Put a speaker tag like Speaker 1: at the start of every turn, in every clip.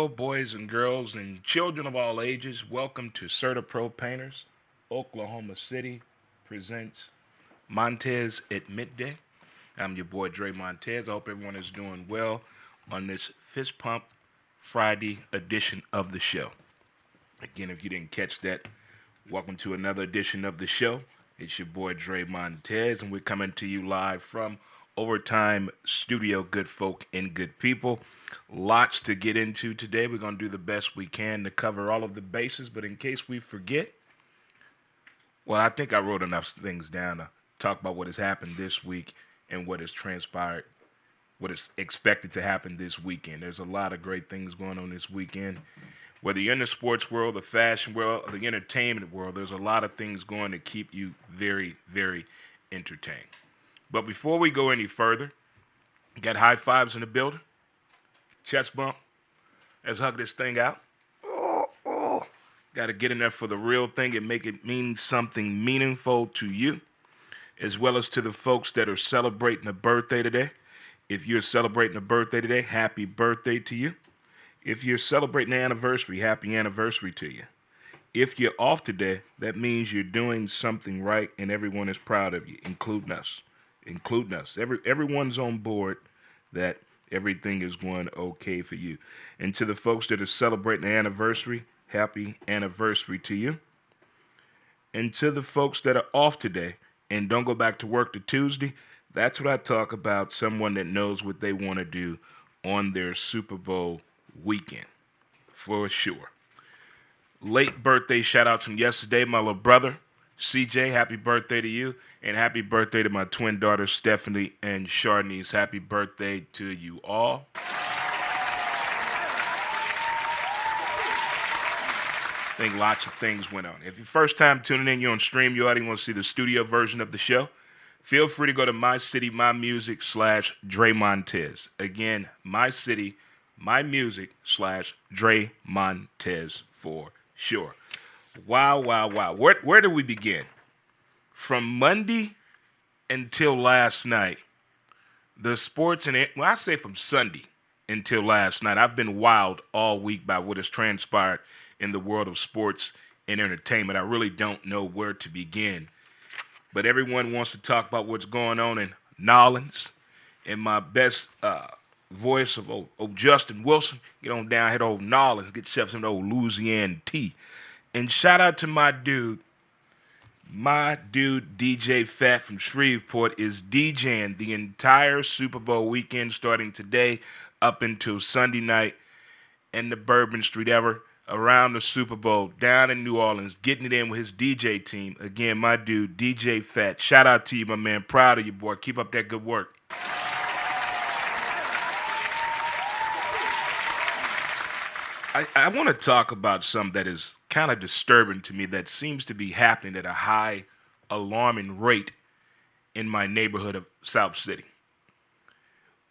Speaker 1: Hello, boys and girls and children of all ages. Welcome to Certa Pro Painters. Oklahoma City presents Montez at Midday. I'm your boy Dre Montez. I hope everyone is doing well on this Fist Pump Friday edition of the show. Again, if you didn't catch that, welcome to another edition of the show. It's your boy Dre Montez, and we're coming to you live from Overtime Studio, good folk and good people. Lots to get into today. We're going to do the best we can to cover all of the bases, but in case we forget, well, I think I wrote enough things down to talk about what has happened this week and what has transpired, what is expected to happen this weekend. There's a lot of great things going on this weekend. Whether you're in the sports world, the fashion world, or the entertainment world, there's a lot of things going to keep you very, very entertained. But before we go any further, got high fives in the building, chest bump. Let's hug this thing out. Got to get in there for the real thing and make it mean something meaningful to you, as well as to the folks that are celebrating a birthday today. If you're celebrating a birthday today, happy birthday to you. If you're celebrating an anniversary, happy anniversary to you. If you're off today, that means you're doing something right and everyone is proud of you, including us. Everyone's on board that everything is going okay for you. And to the folks that are celebrating the anniversary, happy anniversary to you. And to the folks that are off today and don't go back to work to Tuesday, that's what I talk about, someone that knows what they want to do on their Super Bowl weekend, for sure. Late birthday shout-outs from yesterday, my little brother, CJ, happy birthday to you. And happy birthday to my twin daughters, Stephanie and Sharnice. Happy birthday to you all. I think lots of things went on. If you're first time tuning in, you're on StreamYard, you want to see the studio version of the show, feel free to go to My City, My Music / Dre Montez. Again, My City, My Music / Dre Montez for sure. Wow. Where do we begin? From Monday until last night, the sports I say from Sunday until last night, I've been wowed all week by what has transpired in the world of sports and entertainment. I really don't know where to begin. But everyone wants to talk about what's going on in Nolens. In my best voice of old Justin Wilson, get on down here to old Nolens, get yourself some old Louisiana tea. And shout out to my dude DJ Fat from Shreveport is DJing the entire Super Bowl weekend starting today up until Sunday night in the Bourbon Street around the Super Bowl down in New Orleans, getting it in with his DJ team. Again, my dude DJ Fat. Shout out to you, my man. Proud of you, boy. Keep up that good work. I want to talk about something that is kind of disturbing to me that seems to be happening at a high, alarming rate in my neighborhood of South City.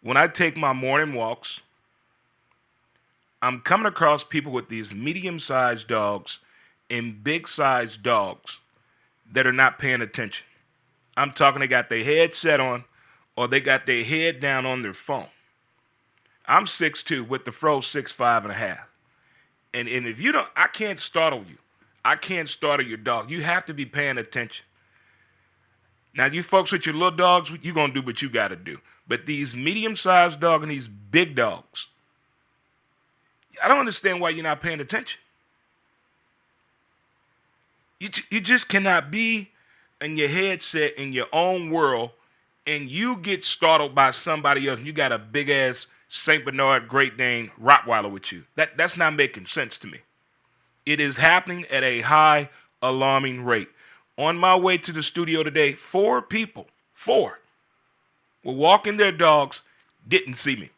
Speaker 1: When I take my morning walks, I'm coming across people with these medium-sized dogs and big-sized dogs that are not paying attention. I'm talking they got their headset on or they got their head down on their phone. I'm 6'2", with the fro 6'5.5". And if you don't, I can't startle you. I can't startle your dog. You have to be paying attention. Now, you folks with your little dogs, you're going to do what you got to do. But these medium-sized dogs and these big dogs, I don't understand why you're not paying attention. You just cannot be in your headset in your own world and you get startled by somebody else and you got a big-ass St. Bernard Great Dane Rottweiler with you. That's not making sense to me. It is happening at a high, alarming rate. On my way to the studio today, 4 people were walking their dogs, didn't see me.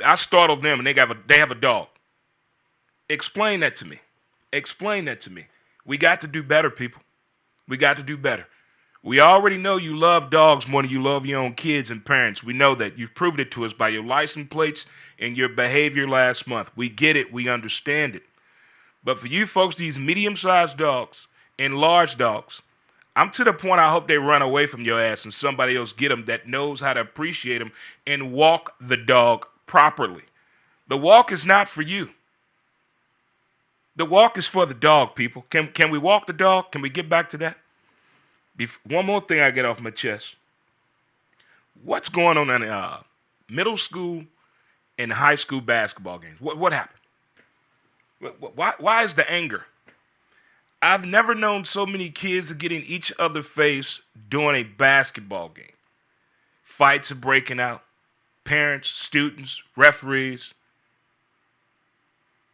Speaker 1: I startled them and they have a dog. Explain that to me. We got to do better, people. We got to do better. We already know you love dogs more than you love your own kids and parents. We know that. You've proved it to us by your license plates and your behavior last month. We get it. We understand it. But for you folks, these medium-sized dogs and large dogs, I'm to the point I hope they run away from your ass and somebody else get them that knows how to appreciate them and walk the dog properly. The walk is not for you. The walk is for the dog, people. Can we walk the dog? Can we get back to that? One more thing I get off my chest. What's going on in middle school and high school basketball games? What happened? Why is the anger? I've never known so many kids get in each other's face during a basketball game. Fights are breaking out. Parents, students, referees.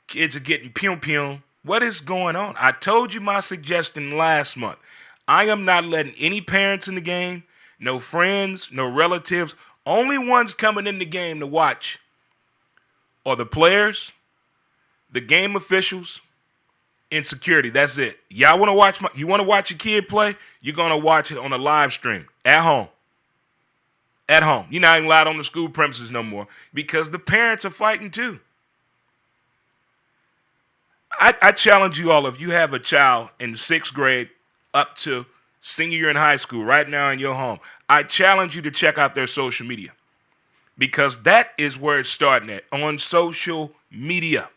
Speaker 1: Kids are getting pew-pew. What is going on? I told you my suggestion last month. I am not letting any parents in the game, no friends, no relatives. Only ones coming in the game to watch are the players, the game officials, and security. That's it. Y'all want to watch you want to watch your kid play? You're going to watch it on a live stream at home. At home. You're not even allowed on the school premises no more because the parents are fighting too. I challenge you all, if you have a child in 6th grade up to senior year in high school right now in your home, I challenge you to check out their social media because that is where it's starting at, on social media.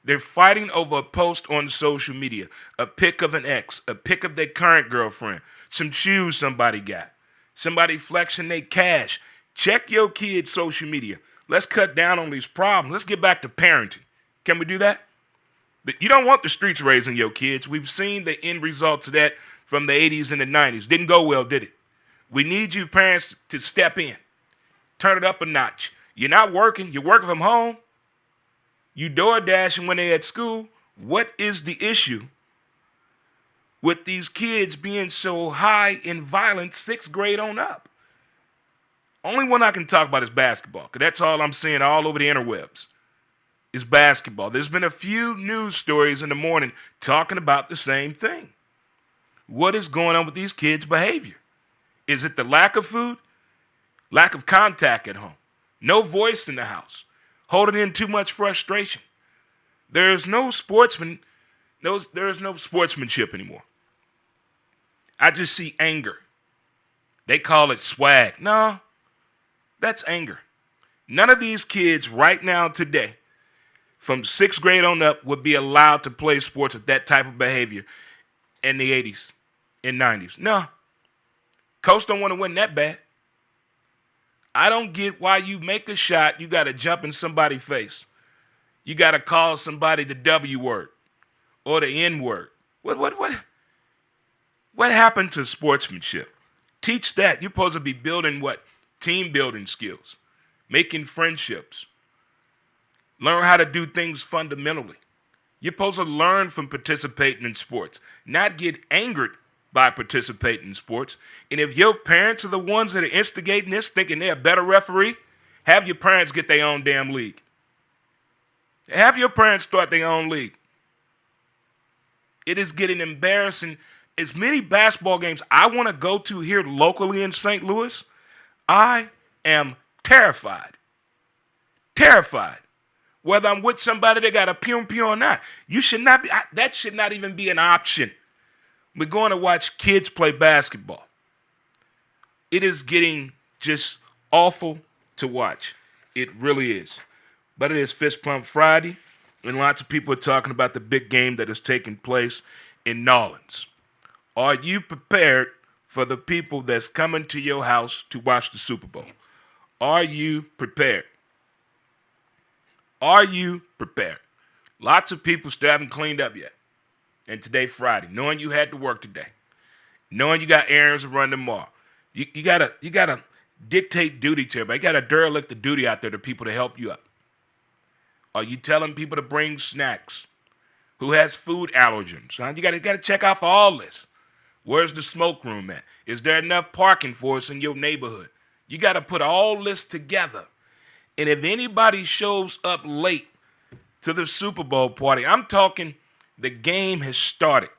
Speaker 1: They're fighting over a post on social media, a pic of an ex, a pic of their current girlfriend, some shoes somebody got, somebody flexing their cash. Check your kid's social media. Let's cut down on these problems. Let's get back to parenting. Can we do that? You don't want the streets raising your kids. We've seen the end results of that from the 80s and the 90s. Didn't go well, did it? We need you parents to step in. Turn it up a notch. You're not working. You're working from home. You door dashing when they're at school. What is the issue with these kids being so high in violence 6th grade on up? Only one I can talk about is basketball, because that's all I'm seeing all over the interwebs. Is basketball. There's been a few news stories in the morning talking about the same thing. What is going on with these kids' behavior? Is it the lack of food? Lack of contact at home? No voice in the house? Holding in too much frustration? There's no sportsmanship anymore. I just see anger. They call it swag. No, that's anger. None of these kids right now today from 6th grade on up would be allowed to play sports with that type of behavior in the 80s and 90s. No. Coach don't want to win that bad. I don't get why you make a shot, you got to jump in somebody's face. You got to call somebody the W word or the N word. What happened to sportsmanship? Teach that. You're supposed to be building what? Team building skills, making friendships. Learn how to do things fundamentally. You're supposed to learn from participating in sports, not get angered by participating in sports. And if your parents are the ones that are instigating this, thinking they're a better referee, have your parents get their own damn league. Have your parents start their own league. It is getting embarrassing. As many basketball games I want to go to here locally in St. Louis, I am terrified. Terrified. Whether I'm with somebody that got a pew-pew or not. You should not be, that should not even be an option. We're going to watch kids play basketball. It is getting just awful to watch. It really is. But it is Fist Pump Friday, and lots of people are talking about the big game that is taking place in New Orleans. Are you prepared for the people that's coming to your house to watch the Super Bowl? Are you prepared? Are you prepared? Lots of people still haven't cleaned up yet. And today, Friday, knowing you had to work today, knowing you got errands to run tomorrow, you gotta dictate duty to everybody. You got a derelict of duty out there to people to help you up. Are you telling people to bring snacks? Who has food allergens? Huh? You gotta check out for all this. Where's the smoke room at? Is there enough parking for us in your neighborhood? You got to put all this together. And if anybody shows up late to the Super Bowl party, I'm talking the game has started,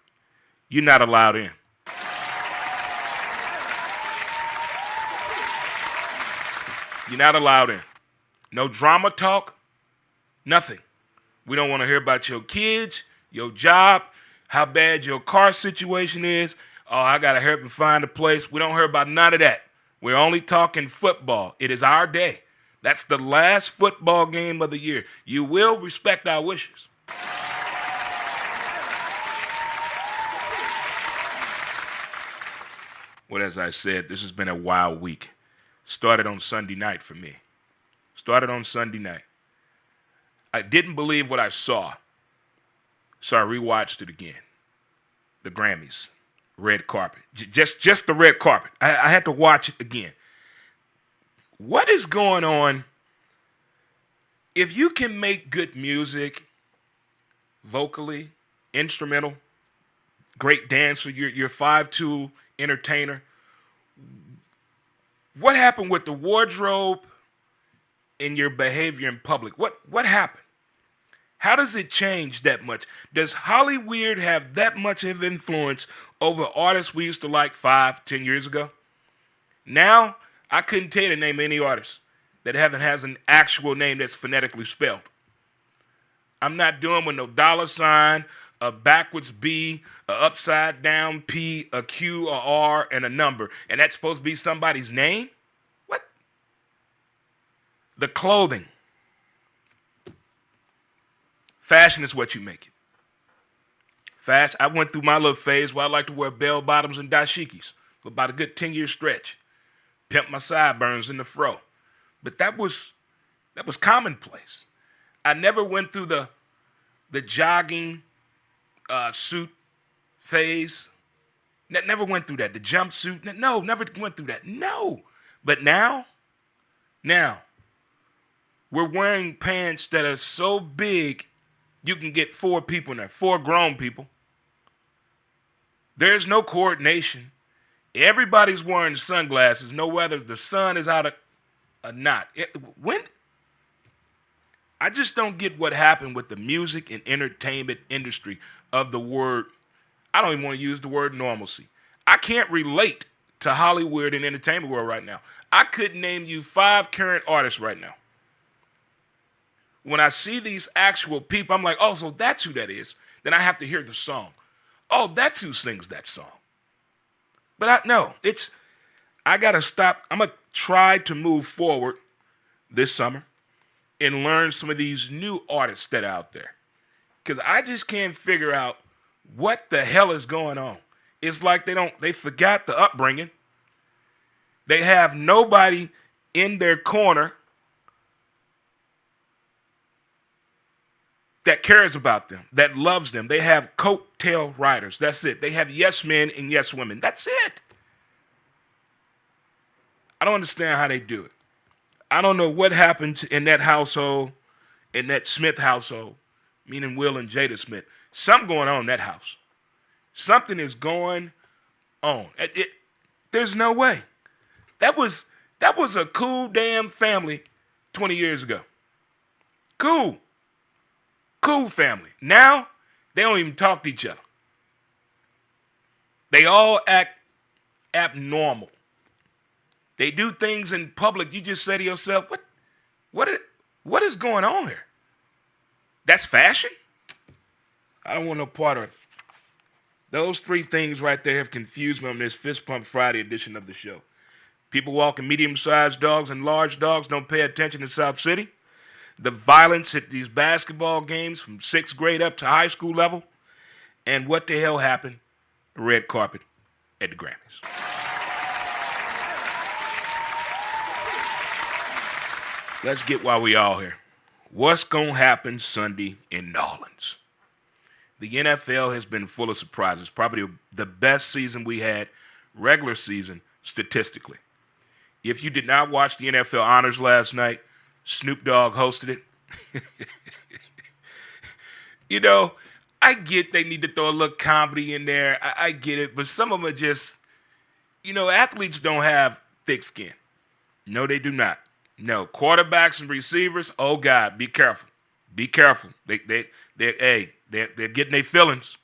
Speaker 1: you're not allowed in. You're not allowed in. No drama talk, nothing. We don't want to hear about your kids, your job, how bad your car situation is. Oh, I got to help and find a place. We don't hear about none of that. We're only talking football. It is our day. That's the last football game of the year. You will respect our wishes. Well, as I said, this has been a wild week. Started on Sunday night for me. Started on Sunday night. I didn't believe what I saw, so I rewatched it again. The Grammys, red carpet, just the red carpet. I had to watch it again. What is going on? If you can make good music, vocally, instrumental, great dancer, you're 5'2" entertainer. What happened with the wardrobe and your behavior in public? What happened? How does it change that much? Does Hollywood have that much of influence over artists we used to like 5, 10 years ago? Now, I couldn't tell you to name any artist that has an actual name that's phonetically spelled. I'm not doing with no dollar sign, a backwards B, a upside down P, a Q, a R, and a number. And that's supposed to be somebody's name? What? The clothing. Fashion is what you make it. Fashion. I went through my little phase where I like to wear bell bottoms and dashikis for about a good 10-year stretch. Pimp my sideburns in the fro. But that was commonplace. I never went through the jogging suit phase. Never went through that. The jumpsuit. No, never went through that. No. But now, we're wearing pants that are so big you can get 4 people in there, 4 grown people. There's no coordination. Everybody's wearing sunglasses, no whether the sun is out or not. I just don't get what happened with the music and entertainment industry of the word. I don't even want to use the word normalcy. I can't relate to Hollywood and entertainment world right now. I couldn't name you 5 current artists right now. When I see these actual people, I'm like, oh, so that's who that is. Then I have to hear the song. Oh, that's who sings that song. But I got to stop. I'm going to try to move forward this summer and learn some of these new artists that are out there. Because I just can't figure out what the hell is going on. It's like they forgot the upbringing. They have nobody in their corner that cares about them, that loves them. They have coattail riders. That's it. They have yes men and yes women. That's it. I don't understand how they do it. I don't know what happens in that household, in that Smith household, meaning Will and Jada Smith. Something going on in that house. Something is going on. There's no way. That was a cool damn family 20 years ago. Cool family. Now, they don't even talk to each other. They all act abnormal. They do things in public. You just say to yourself, what is going on here? That's fashion? I don't want no part of it. Those 3 things right there have confused me on this Fist Pump Friday edition of the show. People walking medium-sized dogs and large dogs don't pay attention in South City. The violence at these basketball games from 6th grade up to high school level. And what the hell happened? The red carpet at the Grammys. Let's get why we all here. What's going to happen Sunday in New Orleans? The NFL has been full of surprises. Probably the best season we had, regular season, statistically. If you did not watch the NFL Honors last night, Snoop Dogg hosted it. You know, I get they need to throw a little comedy in there. I get it. But some of them are just, athletes don't have thick skin. No, they do not. No, quarterbacks and receivers, oh, God, be careful. Be careful. They're getting their feelings.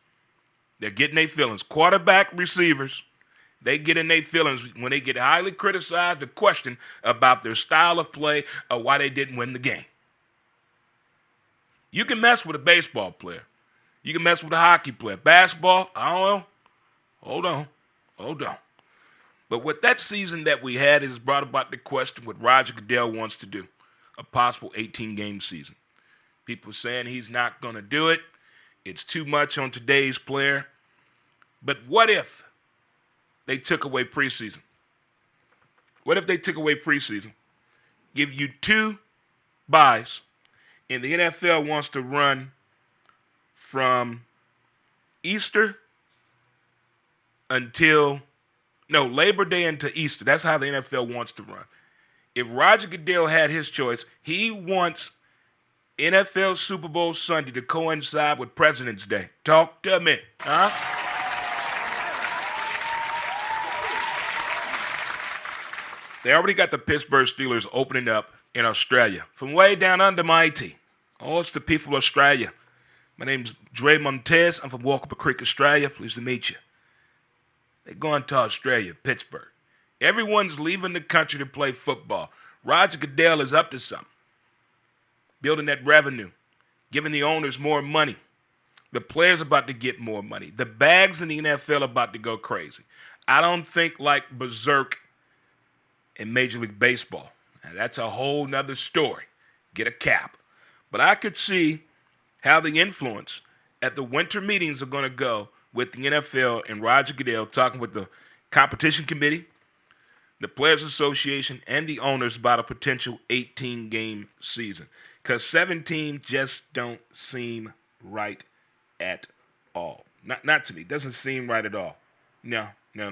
Speaker 1: They're getting their feelings. Quarterback receivers, they get in their feelings when they get highly criticized or questioned about their style of play or why they didn't win the game. You can mess with a baseball player. You can mess with a hockey player. Basketball, I don't know. Hold on. But with that season that we had, it has brought about the question what Roger Goodell wants to do. a possible 18-game season. People saying he's not going to do it. It's too much on today's player. But what if they took away preseason? What if they took away preseason? Give you 2 buys, and the NFL wants to run from Easter until Labor Day into Easter. That's how the NFL wants to run. If Roger Goodell had his choice, he wants NFL Super Bowl Sunday to coincide with President's Day. Talk to me, huh? They already got the Pittsburgh Steelers opening up in Australia. From way down under, mighty. Oh, it's the people of Australia. My name's Dre Montez. I'm from Walker Creek, Australia. Pleased to meet you. They're going to Australia, Pittsburgh. Everyone's leaving the country to play football. Roger Goodell is up to something. Building that revenue. Giving the owners more money. The players about to get more money. The bags in the NFL are about to go crazy. I don't think like berserk in Major League Baseball. Now, that's a whole nother story. Get a cap. But I could see how the influence at the winter meetings are going to go with the NFL and Roger Goodell talking with the competition committee, the Players Association, and the owners about a potential 18-game season. Because 17 just don't seem right at all. Not to me. Doesn't seem right at all. No. Doesn't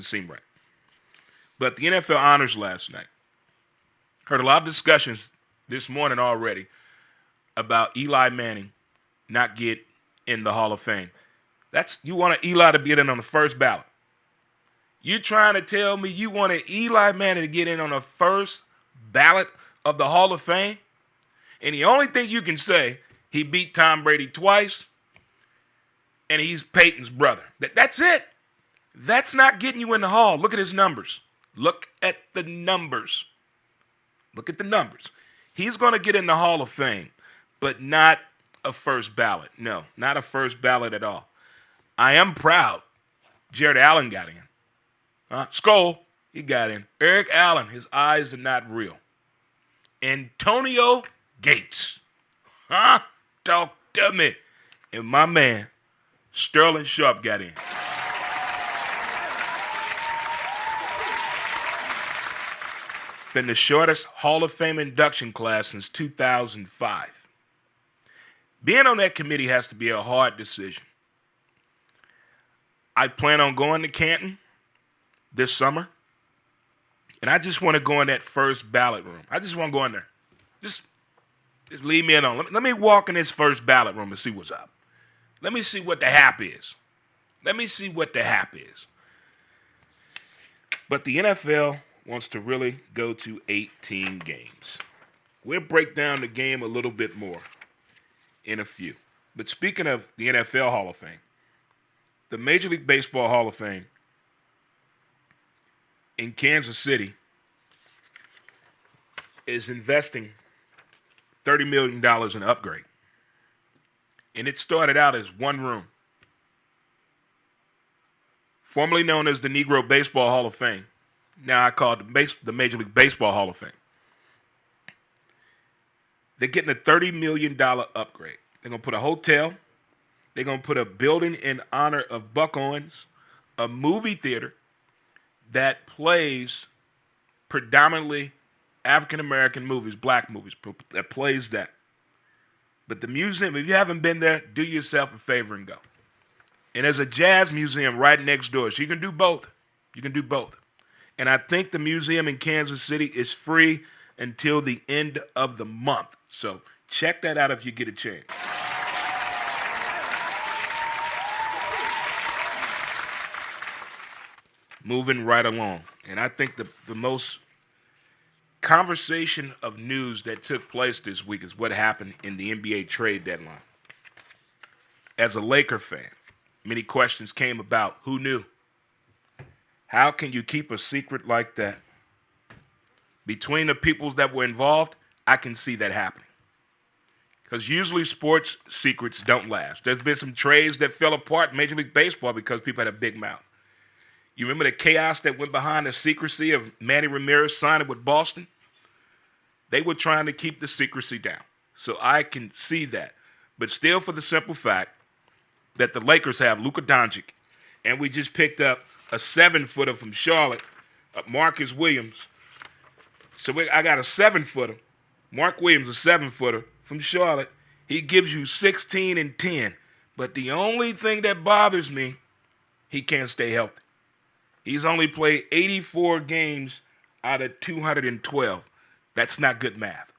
Speaker 1: seem right. But the NFL honors last night. Heard a lot of discussions this morning already about Eli Manning not get in the Hall of Fame. You want Eli to get in on the first ballot. You trying to tell me you wanted Eli Manning to get in on the first ballot of the Hall of Fame? And the only thing you can say, he beat Tom Brady twice, and he's Peyton's brother. That's it. That's not getting you in the Hall. Look at his numbers. Look at the numbers. Look at the numbers. He's going to get in the Hall of Fame, but not a first ballot. No, not a first ballot at all. I am proud Jared Allen got in. Skull, he got in. Eric Allen, his eyes are not real. Antonio Gates. Talk to me. And my man, Sterling Sharp, got in. Been the shortest Hall of Fame induction class since 2005. Being on that committee has to be a hard decision. I plan on going to Canton this summer, and I just want to go in that first ballot room. I just want to go in there. Just leave me alone. Let me walk in this first ballot room and see what's up. Let me see what the hap is. But the NFL wants to really go to 18 games. We'll break down the game a little bit more in a few. But speaking of the NFL Hall of Fame, the Major League Baseball Hall of Fame in Kansas City is investing $30 million in an upgrade. And it started out as one room. Formerly known as the Negro Baseball Hall of Fame. Now I call it the Major League Baseball Hall of Fame. They're getting a $30 million upgrade. They're going to put a hotel. They're going to put a building in honor of Buck Owens, a movie theater that plays predominantly African-American movies, black movies, that plays that. But the museum, if you haven't been there, do yourself a favor and go. And there's a jazz museum right next door, so you can do both. And I think the museum in Kansas City is free until the end of the month. So check that out if you get a chance. Moving right along. And I think the most conversation of news that took place this week is what happened in the NBA trade deadline. As a Laker fan, many questions came about who knew. How can you keep a secret like that? Between the peoples that were involved, I can see that happening. Because usually sports secrets don't last. There's been some trades that fell apart in Major League Baseball because people had a big mouth. You remember the chaos that went behind the secrecy of Manny Ramirez signing with Boston? They were trying to keep the secrecy down. So I can see that. But still, for the simple fact that the Lakers have Luka Doncic, and we just picked up a 7-footer from Charlotte, Marcus Williams. So I got a 7-footer, Mark Williams, a 7-footer from Charlotte. He gives you 16 and 10. But the only thing that bothers me, he can't stay healthy. He's only played 84 games out of 212. That's not good math.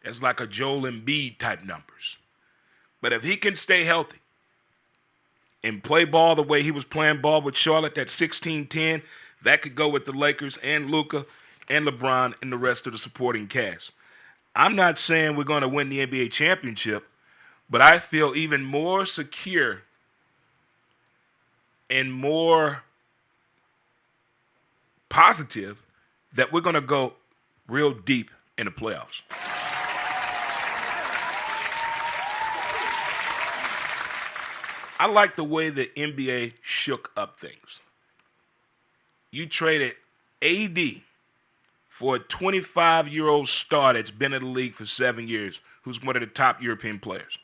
Speaker 1: That's like a Joel Embiid type numbers. But if he can stay healthy and play ball the way he was playing ball with Charlotte, that 16-10, that could go with the Lakers and Luka and LeBron and the rest of the supporting cast. I'm not saying we're going to win the NBA championship, but I feel even more secure and more positive that we're going to go real deep in the playoffs. I like the way the NBA shook up things. You traded AD for a 25-year-old star that's been in the league for 7 years, who's one of the top European players.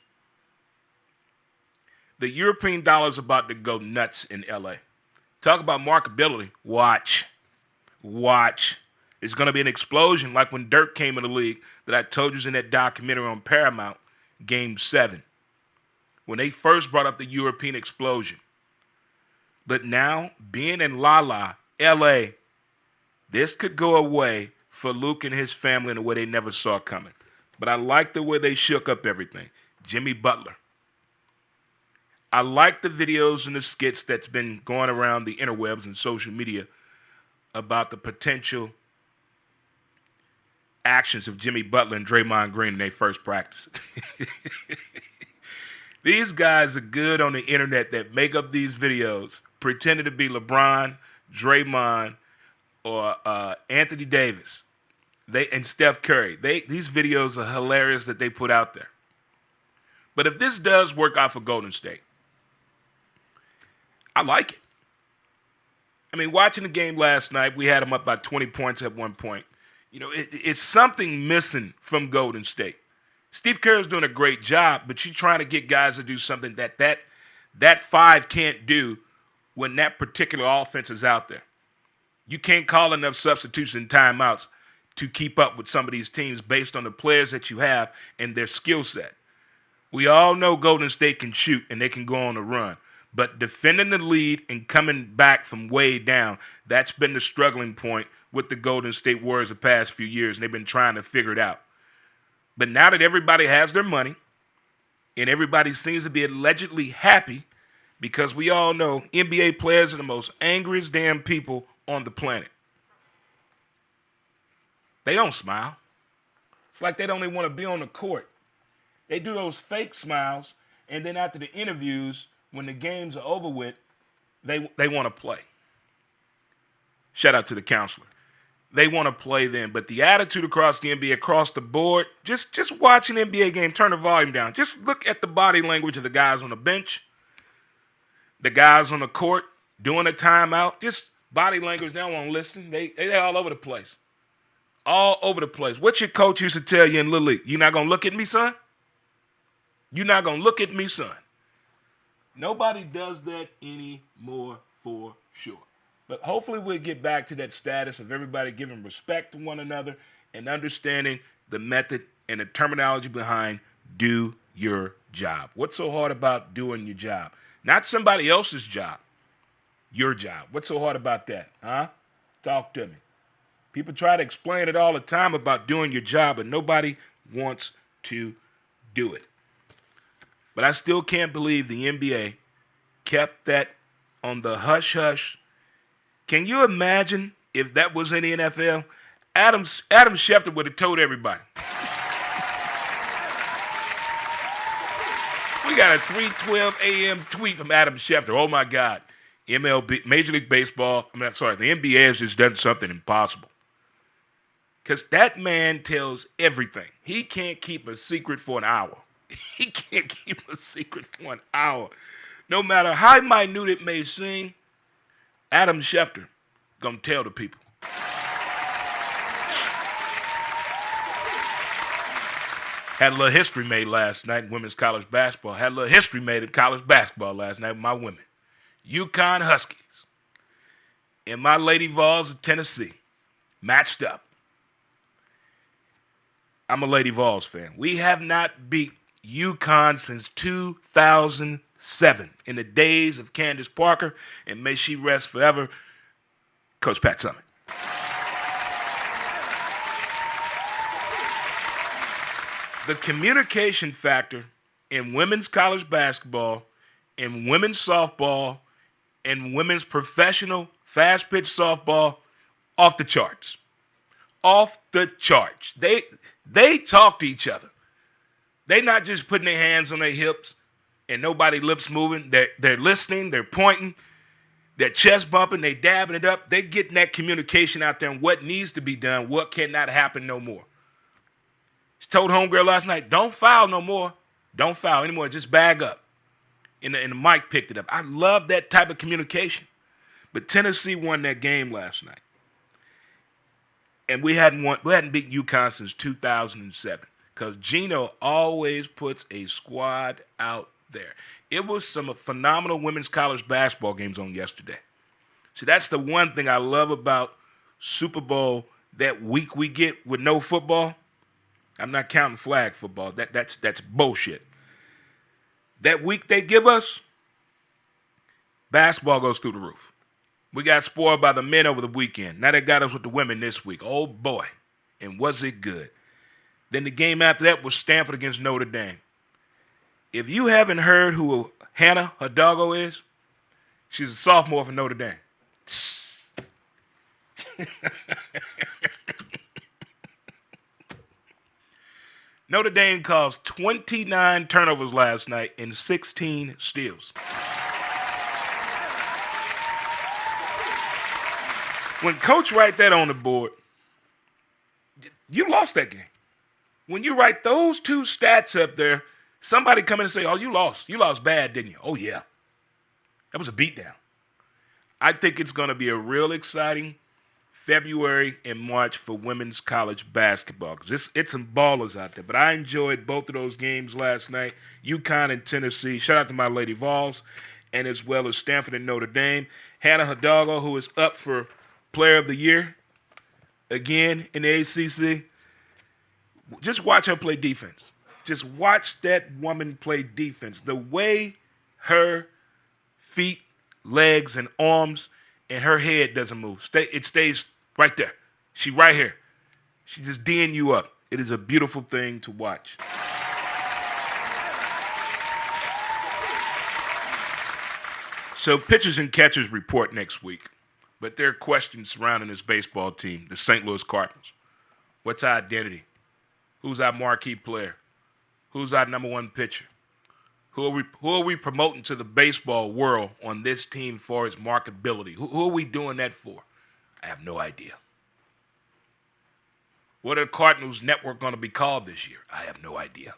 Speaker 1: The European dollar is about to go nuts in LA. Talk about marketability. Watch. It's going to be an explosion like when Dirk came in the league that I told you in that documentary on Paramount, Game 7. When they first brought up the European explosion. But now, being in LA, this could go away for Luke and his family in a way they never saw coming. But I like the way they shook up everything. Jimmy Butler. I like the videos and the skits that's been going around the interwebs and social media about the potential actions of Jimmy Butler and Draymond Green in their first practice. These guys are good on the internet that make up these videos, pretending to be LeBron, Draymond, or Anthony Davis, and Steph Curry. These videos are hilarious that they put out there. But if this does work out for Golden State, I like it. I mean, watching the game last night, we had them up by 20 points at one point. You know, it's something missing from Golden State. Steve Kerr's doing a great job, but you're trying to get guys to do something that five can't do when that particular offense is out there. You can't call enough substitution and timeouts to keep up with some of these teams based on the players that you have and their skill set. We all know Golden State can shoot and they can go on a run. But defending the lead and coming back from way down, that's been the struggling point with the Golden State Warriors the past few years, and they've been trying to figure it out. But now that everybody has their money and everybody seems to be allegedly happy, because we all know NBA players are the most angriest damn people on the planet. They don't smile. It's like they don't even want to be on the court. They do those fake smiles, and then after the interviews, when the games are over with, they want to play. Shout out to the counselor. They want to play then. But the attitude across the NBA, across the board, just watch an NBA game, turn the volume down. Just look at the body language of the guys on the bench, the guys on the court doing a timeout. Just body language, they don't want to listen. They're all over the place. All over the place. What your coach used to tell you in Little League? You not going to look at me, son? You're not going to look at me, son. Nobody does that anymore for sure. But hopefully we'll get back to that status of everybody giving respect to one another and understanding the method and the terminology behind do your job. What's so hard about doing your job? Not somebody else's job, your job. What's so hard about that, huh? Talk to me. People try to explain it all the time about doing your job, but nobody wants to do it. But I still can't believe the NBA kept that on the hush-hush. Can you imagine if that was in the NFL? Adam Schefter would have told everybody. We got a 3:12 a.m. tweet from Adam Schefter. Oh, my God. MLB, Major League Baseball, the NBA has just done something impossible. Because that man tells everything. He can't keep a secret for an hour. He can't keep a secret for an hour. No matter how minute it may seem, Adam Schefter gonna tell the people. Had a little history made last night in women's college basketball. Had a little history made in college basketball last night with my women. UConn Huskies and my Lady Vols of Tennessee matched up. I'm a Lady Vols fan. We have not beat UConn since 2007 in the days of Candace Parker, and may she rest forever, Coach Pat Summitt. The communication factor in women's college basketball, in women's softball, in women's professional fast pitch softball, off the charts. Off the charts. They talk to each other. They not just putting their hands on their hips and nobody lips moving. They're listening, they're pointing, they're chest bumping, they dabbing it up. They getting that communication out there and what needs to be done, what cannot happen no more. She told homegirl last night, don't foul no more. Don't foul anymore. Just bag up. And the mic picked it up. I love that type of communication. But Tennessee won that game last night. And we hadn't beaten UConn since 2007. Because Gino always puts a squad out there. It was some phenomenal women's college basketball games on yesterday. See, that's the one thing I love about Super Bowl that week we get with no football. I'm not counting flag football. That's bullshit. That week they give us, basketball goes through the roof. We got spoiled by the men over the weekend. Now they got us with the women this week. Oh, boy. And was it good. Then the game after that was Stanford against Notre Dame. If you haven't heard who Hannah Hidalgo is, she's a sophomore for Notre Dame. Notre Dame caused 29 turnovers last night and 16 steals. When Coach write that on the board, you lost that game. When you write those two stats up there, somebody come in and say, oh, you lost. You lost bad, didn't you? Oh, yeah. That was a beatdown. I think it's going to be a real exciting February and March for women's college basketball because it's some ballers out there. But I enjoyed both of those games last night, UConn and Tennessee. Shout out to my Lady Vols, and as well as Stanford and Notre Dame. Hannah Hidalgo, who is up for Player of the Year again in the ACC. Just watch her play defense. Just watch that woman play defense. The way her feet, legs, and arms and her head doesn't move. It stays right there. She right here. She just D'ing you up. It is a beautiful thing to watch. So pitchers and catchers report next week. But there are questions surrounding this baseball team, the St. Louis Cardinals. What's our identity? Who's our marquee player? Who's our number one pitcher? Who are we promoting to the baseball world on this team for its marketability? Who are we doing that for? I have no idea. What are the Cardinals network going to be called this year? I have no idea.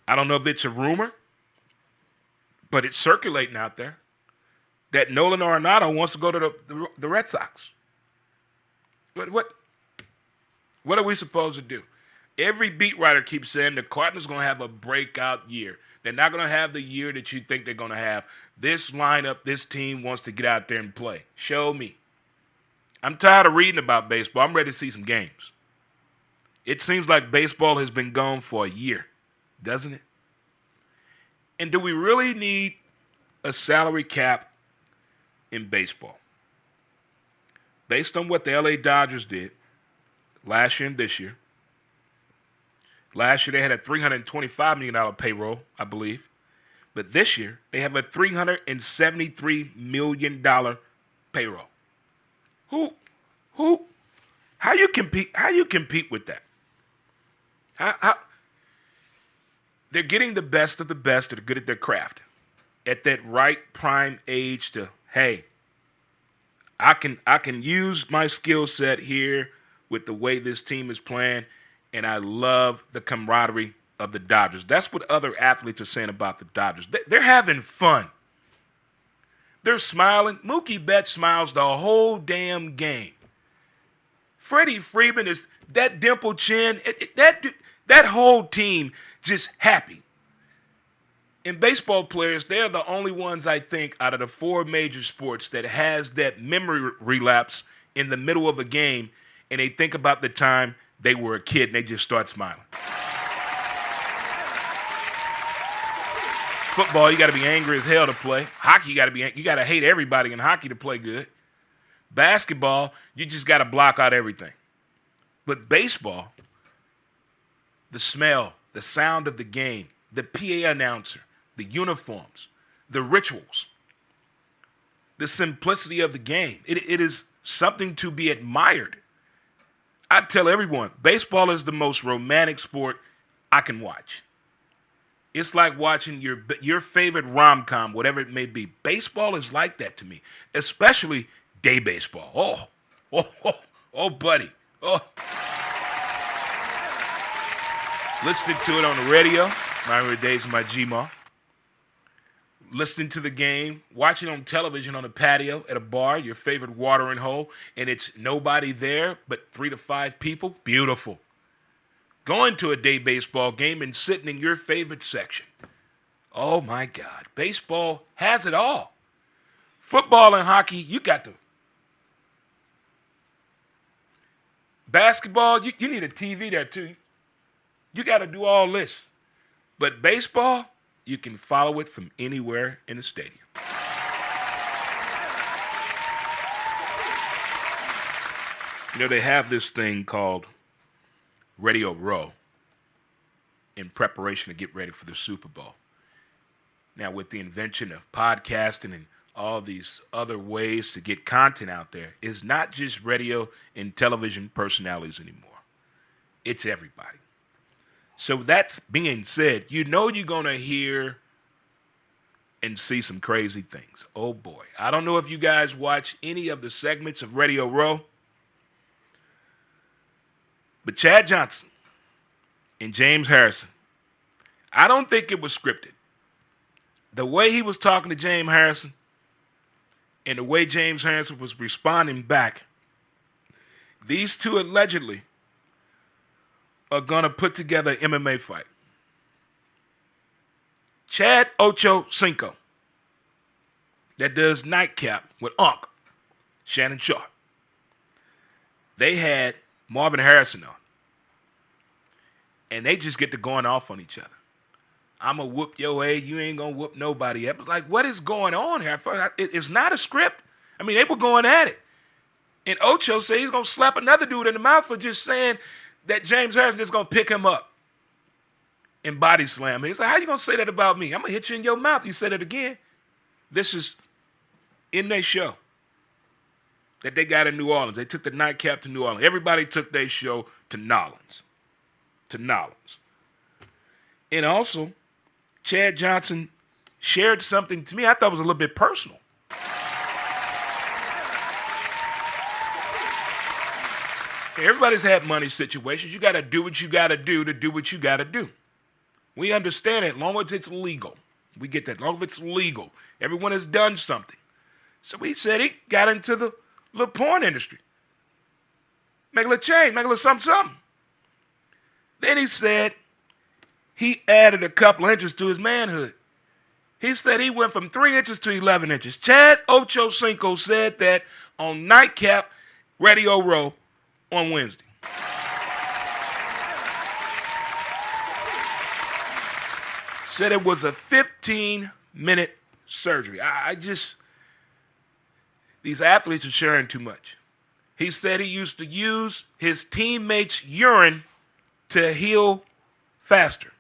Speaker 1: I don't know if it's a rumor, but it's circulating out there that Nolan Arenado wants to go to the Red Sox. What are we supposed to do? Every beat writer keeps saying the Cardinals are going to have a breakout year. They're not going to have the year that you think they're going to have. This lineup, this team wants to get out there and play. Show me. I'm tired of reading about baseball. I'm ready to see some games. It seems like baseball has been gone for a year, doesn't it? And do we really need a salary cap in baseball? Based on what the LA Dodgers did last year and this year, last year they had a $325 million payroll, I believe. But this year they have a $373 million payroll. How you compete with that? How they're getting the best of the best that are good at their craft at that right prime age to, hey, I can use my skill set here with the way this team is playing, and I love the camaraderie of the Dodgers. That's what other athletes are saying about the Dodgers. They're having fun. They're smiling. Mookie Betts smiles the whole damn game. Freddie Freeman is that dimple chin. That whole team just happy. And baseball players, they're the only ones, I think, out of the four major sports that has that memory relapse in the middle of a game, and they think about the time they were a kid and they just start smiling. Football, you got to be angry as hell to play. Hockey, you got to hate everybody in hockey to play good. Basketball, you just got to block out everything. But baseball, the smell, the sound of the game, the PA announcer, the uniforms, the rituals, the simplicity of the game. It is something to be admired. I tell everyone, baseball is the most romantic sport I can watch. It's like watching your favorite rom-com, whatever it may be. Baseball is like that to me, especially day baseball. Oh, buddy. Oh. Listening to it on the radio, remember the days of my Gma. Listening to the game, watching on television on the patio at a bar, your favorite watering hole, and it's nobody there but 3 to 5 people. Beautiful. Going to a day baseball game and sitting in your favorite section. Oh, my God. Baseball has it all. Football and hockey, you got to. Basketball, you need a TV there, too. You got to do all this. But baseball, you can follow it from anywhere in the stadium. You know, they have this thing called Radio Row in preparation to get ready for the Super Bowl. Now, with the invention of podcasting and all these other ways to get content out there, it's not just radio and television personalities anymore. It's everybody. So that's being said, you know you're going to hear and see some crazy things. Oh, boy. I don't know if you guys watch any of the segments of Radio Row, but Chad Johnson and James Harrison, I don't think it was scripted. The way he was talking to James Harrison and the way James Harrison was responding back, these two allegedly are going to put together an MMA fight. Chad Ocho Cinco, that does Nightcap with Unc, Shannon Sharp. They had Marvin Harrison on. And they just get to going off on each other. I'm going to whoop your ass. You ain't going to whoop nobody else. Like, what is going on here? It's not a script. I mean, they were going at it. And Ocho said he's going to slap another dude in the mouth for just saying that James Harrison is going to pick him up and body slam him. He's like, how you going to say that about me? I'm going to hit you in your mouth. You said it again. This is in their show that they got in New Orleans. They took the Nightcap to New Orleans. Everybody took their show to Nolans. And also, Chad Johnson shared something to me I thought was a little bit personal. Everybody's had money situations. You got to do what you got to do what you got to do. We understand it as long as it's legal. We get that. As long as it's legal. Everyone has done something. So he said he got into the little porn industry. Make a little change, make a little something. Then he said he added a couple inches to his manhood. He said he went from 3 inches to 11 inches. Chad Ocho Cinco said that on Nightcap Radio Row on Wednesday. Said it was a 15-minute surgery. These athletes are sharing too much. He said he used to use his teammates' urine to heal faster.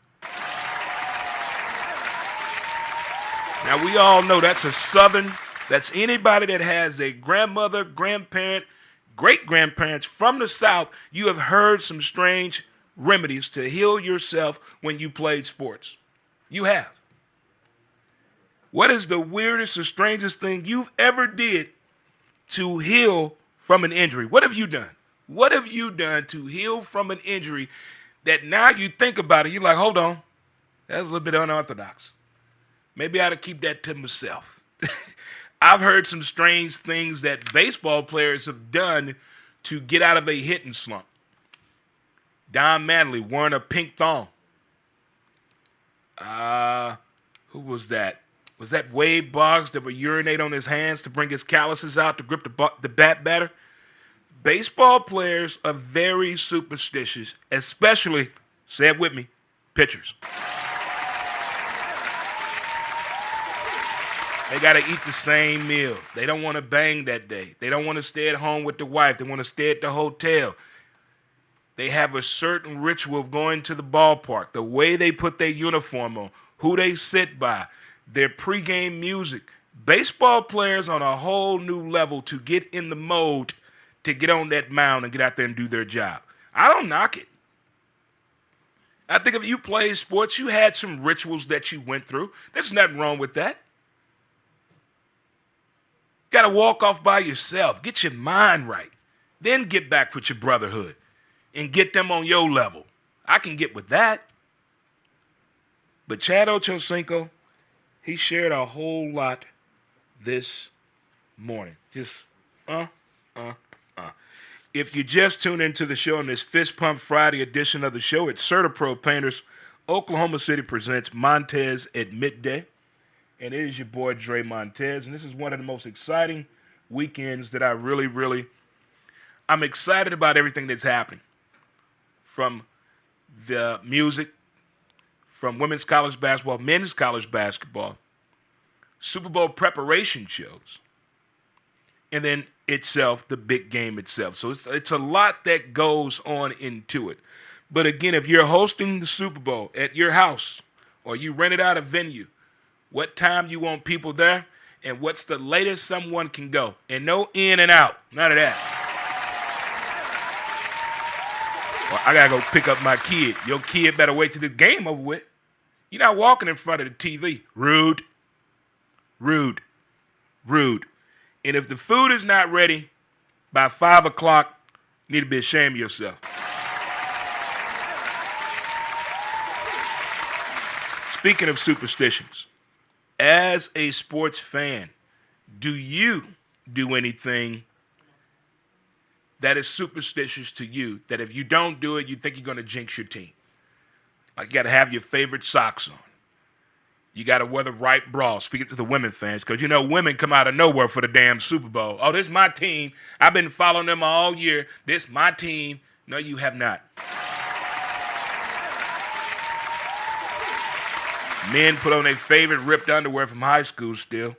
Speaker 1: Now, we all know that's that's anybody that has a grandmother, grandparent, great-grandparents from the South. You have heard some strange remedies to heal yourself when you played sports. You have. What is the weirdest or strangest thing you've ever did to heal from an injury? What have you done? What have you done to heal from an injury that now you think about it, you're like, hold on, that's a little bit unorthodox. Maybe I ought to keep that to myself. I've heard some strange things that baseball players have done to get out of a hitting slump. Don Manley wearing a pink thong. Who was that? Was that Wade Boggs that would urinate on his hands to bring his calluses out to grip the bat better? Baseball players are very superstitious, especially, say it with me, pitchers. They got to eat the same meal. They don't want to bang that day. They don't want to stay at home with the wife. They want to stay at the hotel. They have a certain ritual of going to the ballpark, the way they put their uniform on, who they sit by, their pregame music. Baseball players on a whole new level to get in the mode to get on that mound and get out there and do their job. I don't knock it. I think if you played sports, you had some rituals that you went through. There's nothing wrong with that. Got to walk off by yourself. Get your mind right. Then get back with your brotherhood and get them on your level. I can get with that. But Chad Ochocinco, he shared a whole lot this morning. Just, If you just tune into the show on this Fist Pump Friday edition of the show, it's CertaPro Painters. Oklahoma City presents Montez at midday. And it is your boy, Dre Montez. And this is one of the most exciting weekends that I'm excited about everything that's happening. From the music, from women's college basketball, men's college basketball, Super Bowl preparation shows, and then itself, the big game itself. So it's a lot that goes on into it. But again, if you're hosting the Super Bowl at your house or you rented out a venue, what time you want people there, and what's the latest someone can go. And no in and out. None of that. Well, I got to go pick up my kid. Your kid better wait till this game over with. You're not walking in front of the TV. Rude. Rude. Rude. And if the food is not ready by 5 o'clock, you need to be ashamed of yourself. Speaking of superstitions, as a sports fan, do you do anything that is superstitious to you, that if you don't do it, you think you're going to jinx your team? Like you got to have your favorite socks on. You got to wear the right bra. Speaking to the women fans, because you know women come out of nowhere for the damn Super Bowl. Oh, this is my team. I've been following them all year. This is my team. No, you have not. Men put on their favorite ripped underwear from high school still.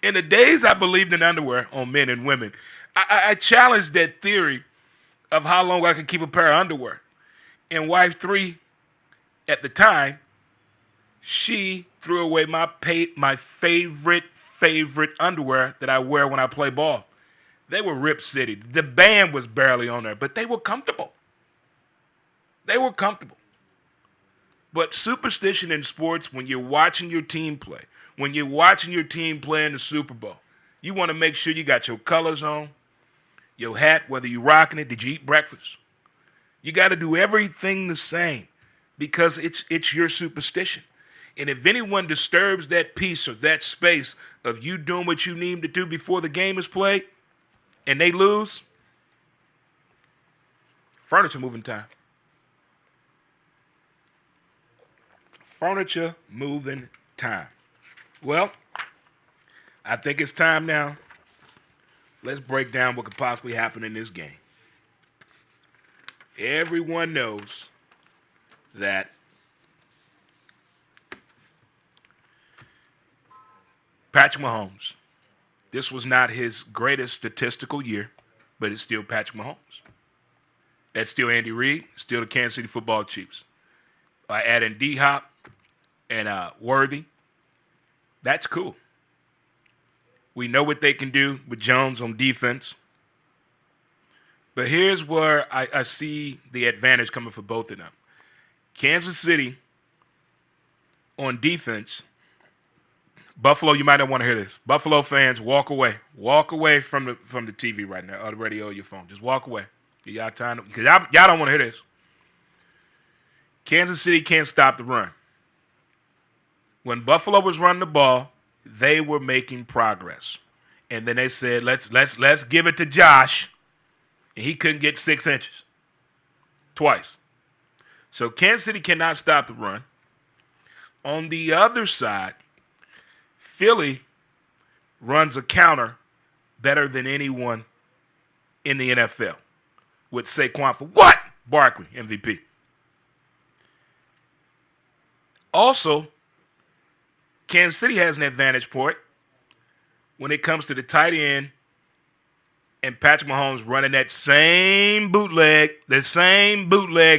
Speaker 1: In the days I believed in underwear on men and women, I challenged that theory of how long I could keep a pair of underwear. And wife 3, at the time, she threw away my favorite underwear that I wear when I play ball. They were Rip City. The band was barely on there, but they were comfortable. They were comfortable. But superstition in sports, when you're watching your team play, when you're watching your team play in the Super Bowl, you want to make sure you got your colors on, your hat, whether you're rocking it, did you eat breakfast? You got to do everything the same because it's your superstition. And if anyone disturbs that piece or that space of you doing what you need to do before the game is played and they lose, furniture moving time. Furniture moving time. Well, I think it's time now. Let's break down what could possibly happen in this game. Everyone knows that Patrick Mahomes, this was not his greatest statistical year, but it's still Patrick Mahomes. That's still Andy Reid, still the Kansas City Football Chiefs. By adding D-Hop and Worthy, that's cool. We know what they can do with Jones on defense. But here's where I see the advantage coming for both of them. Kansas City on defense. Buffalo, you might not want to hear this. Buffalo fans, walk away. Walk away from the TV right now, or the radio, or your phone. Just walk away. Y'all time because y'all don't want to hear this. Kansas City can't stop the run. When Buffalo was running the ball, they were making progress. And then they said, let's give it to Josh. And he couldn't get 6 inches. Twice. So Kansas City cannot stop the run. On the other side, Philly runs a counter better than anyone in the NFL. With Saquon for what? Barkley, MVP. Also, Kansas City has an advantage point when it comes to the tight end and Patrick Mahomes running that same bootleg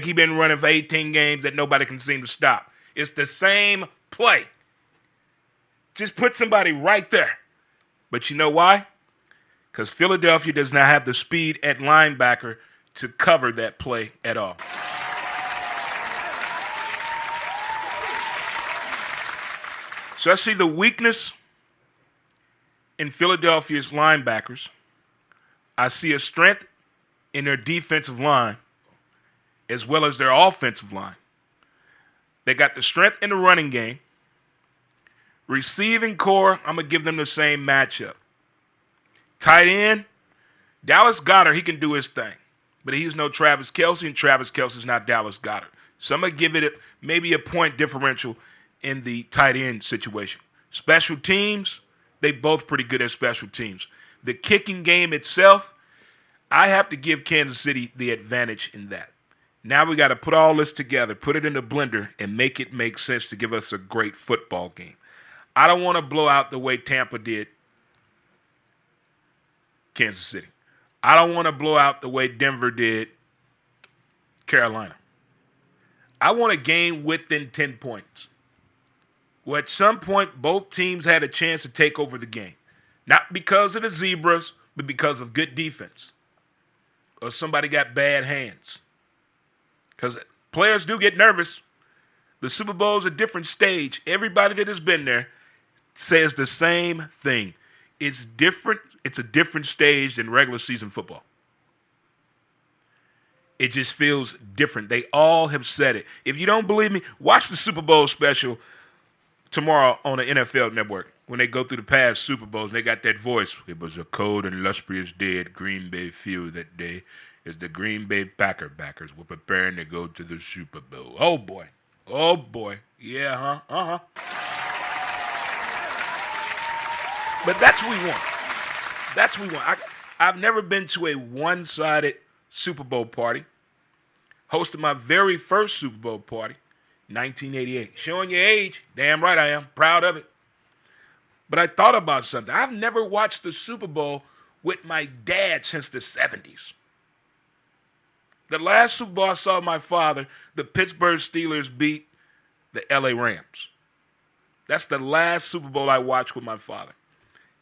Speaker 1: he been running for 18 games that nobody can seem to stop. It's the same play. Just put somebody right there. But you know why? Because Philadelphia does not have the speed at linebacker to cover that play at all. So I see the weakness in Philadelphia's linebackers. I see a strength in their defensive line as well as their offensive line. They got the strength in the running game. Receiving core, I'm going to give them the same matchup. Tight end, Dallas Goedert, he can do his thing. But he's no Travis Kelce, and Travis Kelce's not Dallas Goedert. So I'm going to give it maybe a point differential in the tight end situation. Special teams, they both pretty good at special teams. The kicking game itself, I have to give Kansas City the advantage in that. Now we got to put all this together, put it in the blender, and make it make sense to give us a great football game. I don't want to blow out the way Tampa did Kansas City. I don't want to blow out the way Denver did Carolina. I want a game within 10 points. Well, at some point, both teams had a chance to take over the game. Not because of the Zebras, but because of good defense. Or somebody got bad hands. Because players do get nervous. The Super Bowl is a different stage. Everybody that has been there says the same thing. It's different. It's a different stage than regular season football. It just feels different. They all have said it. If you don't believe me, watch the Super Bowl special tomorrow on the NFL Network when they go through the past Super Bowls and they got that voice. It was a cold and illustrious day at Green Bay Field that day as the Green Bay backers were preparing to go to the Super Bowl. Oh, boy. Oh, boy. Yeah, huh? But that's what we want. That's what we want. I've never been to a one-sided Super Bowl party. Hosted my very first Super Bowl party, 1988. Showing your age. Damn right I am. Proud of it. But I thought about something. I've never watched the Super Bowl with my dad since the 70s. The last Super Bowl I saw my father, the Pittsburgh Steelers beat the LA Rams. That's the last Super Bowl I watched with my father.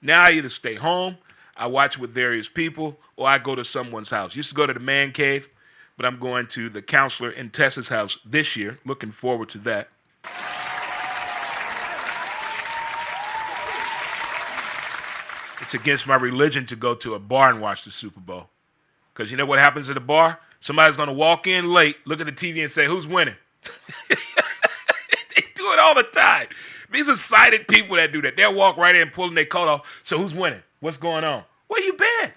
Speaker 1: Now I either stay home, I watch with various people, or I go to someone's house. Used to go to the man cave, but I'm going to the counselor in Tessa's house this year. Looking forward to that. It's against my religion to go to a bar and watch the Super Bowl. Because you know what happens at a bar? Somebody's going to walk in late, look at the TV and say, who's winning? They do it all the time. These are sighted people that do that. They'll walk right in pulling their coat off. So who's winning? What's going on? Where you been?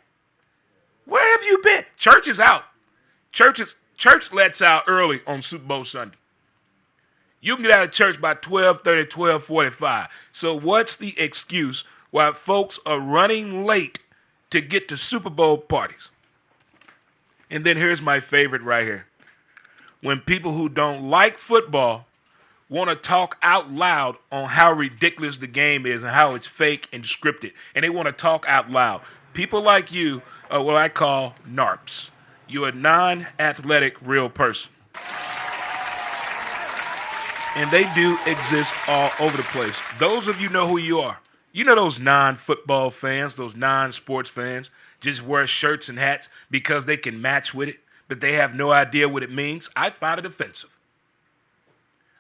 Speaker 1: Where have you been? Church is out. Church lets out early on Super Bowl Sunday. You can get out of church by 12:30, 12:45. So what's the excuse why folks are running late to get to Super Bowl parties? And then here's my favorite right here. When people who don't like football want to talk out loud on how ridiculous the game is and how it's fake and scripted. And they want to talk out loud. People like you are what I call NARPs. You're a non-athletic real person. And they do exist all over the place. Those of you know who you are. You know those non-football fans, those non-sports fans, just wear shirts and hats because they can match with it, but they have no idea what it means. I find it offensive.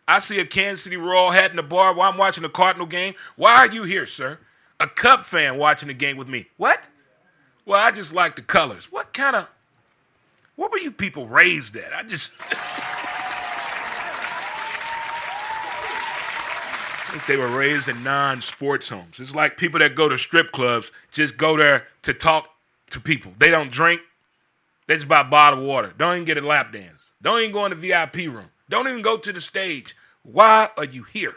Speaker 1: I see a Kansas City Royal hat in the bar while I'm watching a Cardinal game. Why are you here, sir? A Cub fan watching the game with me. What? Well, I just like the colors. What were you people raised at? think they were raised in non-sports homes. It's like people that go to strip clubs just go there to talk to people. They don't drink. They just buy bottled water. Don't even get a lap dance. Don't even go in the VIP room. Don't even go to the stage. Why are you here?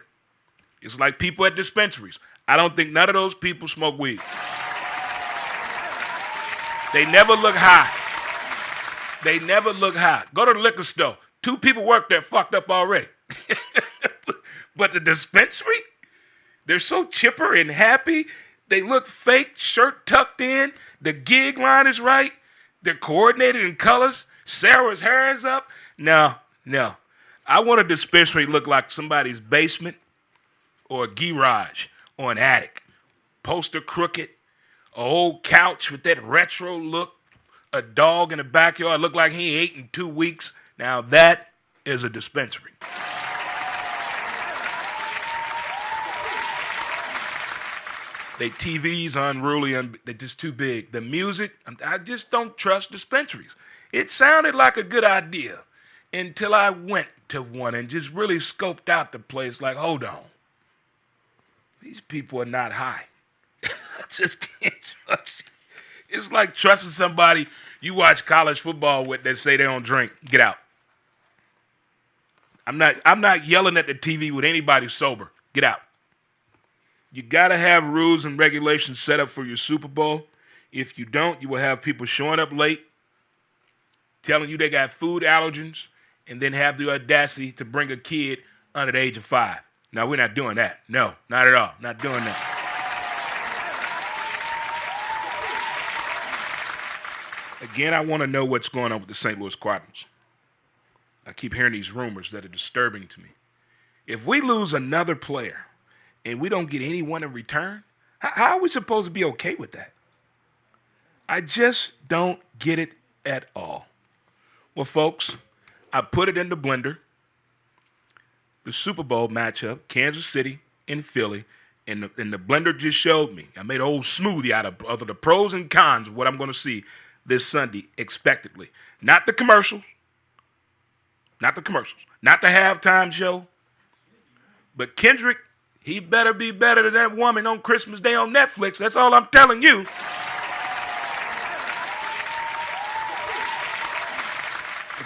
Speaker 1: It's like people at dispensaries. I don't think none of those people smoke weed. They never look high. They never look high. Go to the liquor store. 2 people work there fucked up already. But the dispensary, they're so chipper and happy. They look fake, shirt tucked in. The gig line is right. They're coordinated in colors. Sarah's hair is up. No. I want a dispensary to look like somebody's basement or a garage or an attic. Poster crooked, an old couch with that retro look, a dog in the backyard look like he ate in 2 weeks. Now that is a dispensary. They TVs unruly, they're just too big. The music, I just don't trust dispensaries. It sounded like a good idea until I went to one and just really scoped out the place like, hold on. These people are not high. I just can't trust you. It's like trusting somebody you watch college football with that say they don't drink. Get out. I'm not yelling at the TV with anybody sober. Get out. You got to have rules and regulations set up for your Super Bowl. If you don't, you will have people showing up late, telling you they got food allergens, and then have the audacity to bring a kid under the age of 5. No, we're not doing that. No, not at all. Not doing that. Again, I want to know what's going on with the St. Louis Cardinals. I keep hearing these rumors that are disturbing to me. If we lose another player and we don't get anyone in return, how are we supposed to be okay with that? I just don't get it at all. Well, folks, I put it in the blender. The Super Bowl matchup, Kansas City and Philly, and the blender just showed me. I made a whole smoothie out of the pros and cons of what I'm going to see this Sunday expectedly. Not the commercials. Not the halftime show. But Kendrick, he better be better than that woman on Christmas Day on Netflix. That's all I'm telling you.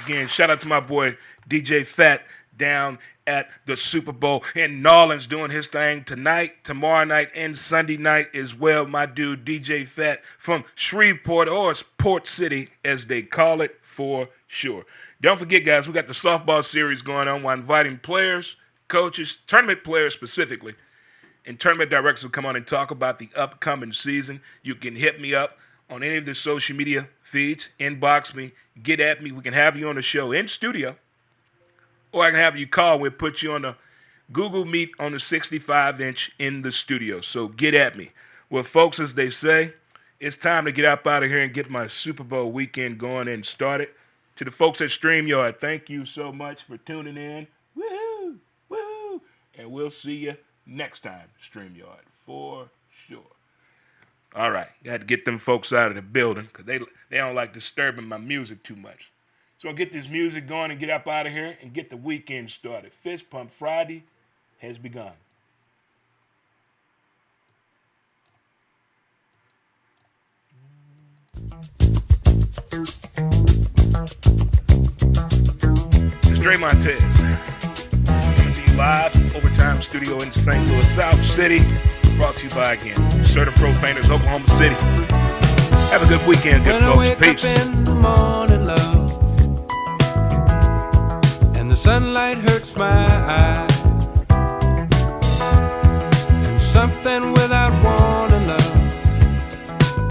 Speaker 1: Again, shout out to my boy DJ Fat down at the Super Bowl in New Orleans doing his thing tonight, tomorrow night, and Sunday night as well. My dude DJ Fat from Shreveport, or Port City as they call it for sure. Don't forget, guys, we got the softball series going on. We're inviting players, coaches, tournament players specifically, and tournament directors will come on and talk about the upcoming season. You can hit me up on any of the social media feeds, inbox me, get at me. We can have you on the show in studio, or I can have you call. We'll put you on the Google Meet on the 65-inch in the studio. So get at me. Well, folks, as they say, it's time to get up out of here and get my Super Bowl weekend going and started. To the folks at StreamYard, thank you so much for tuning in. Woohoo! Woohoo! And we'll see you next time, StreamYard, for sure. All right, got to get them folks out of the building because they don't like disturbing my music too much. So I'll get this music going and get up out of here and get the weekend started. Fist Pump Friday has begun. It's Dre Montez coming to you live from Overtime Studio in St. Louis, South City. Brought to you by, again, Certa Pro Painters, Oklahoma City. Have a good weekend, good folks. Peace.
Speaker 2: Up in the morning, love, and the sunlight hurts my eyes.